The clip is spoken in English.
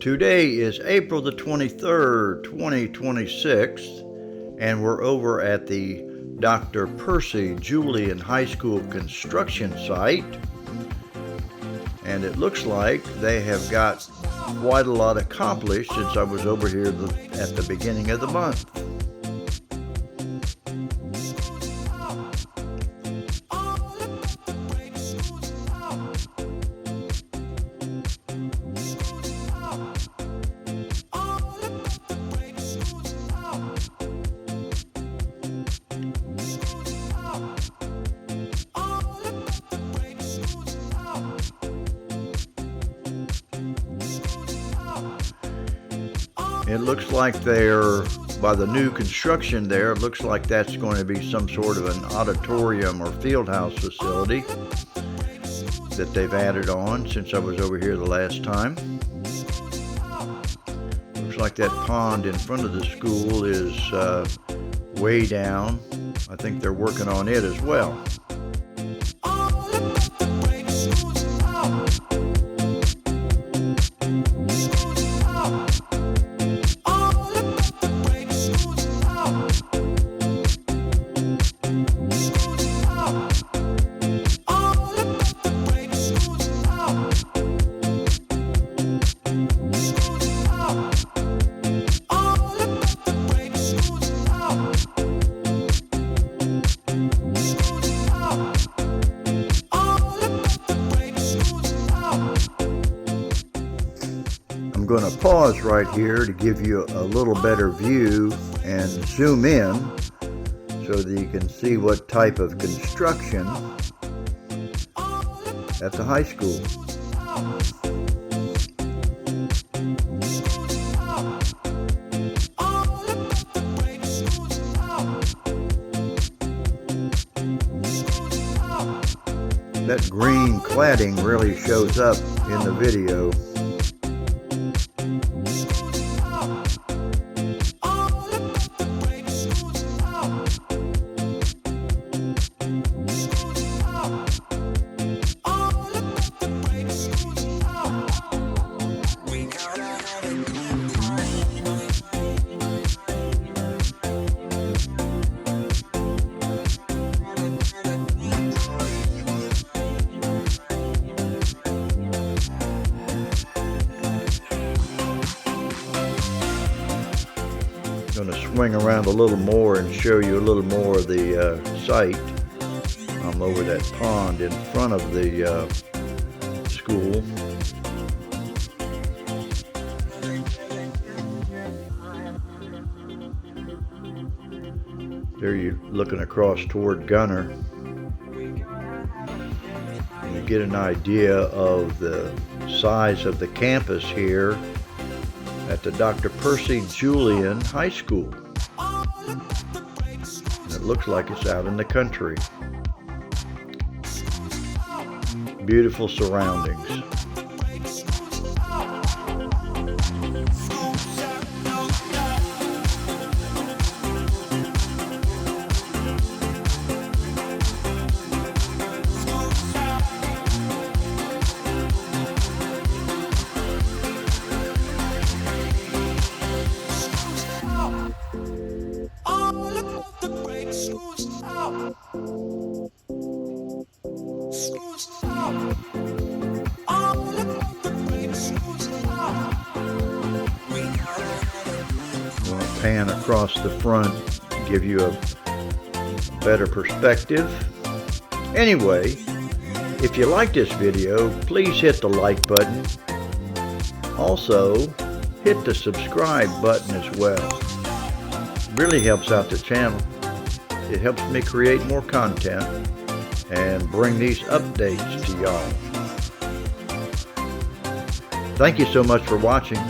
Today is April the 23rd, 2026, and we're over at the Dr. Percy Julian High School construction site, and it looks like they have got quite a lot accomplished since I was over here at the beginning of the month. It looks like they're, by the new construction there, it looks like that's going to be some sort of an auditorium or field house facility that they've added on since I was over here the last time. Looks like that pond in front of the school is way down. I think they're working on it as well. I'm going to pause right here to give you a little better view and zoom in so that you can see what type of construction at the high school. That green cladding really shows up in the video. I'm going to swing around a little more and show you a little more of the site. I'm over that pond in front of the school. There you're looking across toward Gunner. And you get an idea of the size of the campus here at the Dr. Percy Julian High School. And it looks like it's out in the country. Beautiful surroundings. Pan across the front, give you a better perspective. Anyway, if you like this video, please hit the like button. Also, hit the subscribe button as well. It really helps out the channel. It helps me create more content and bring these updates to y'all. Thank you so much for watching.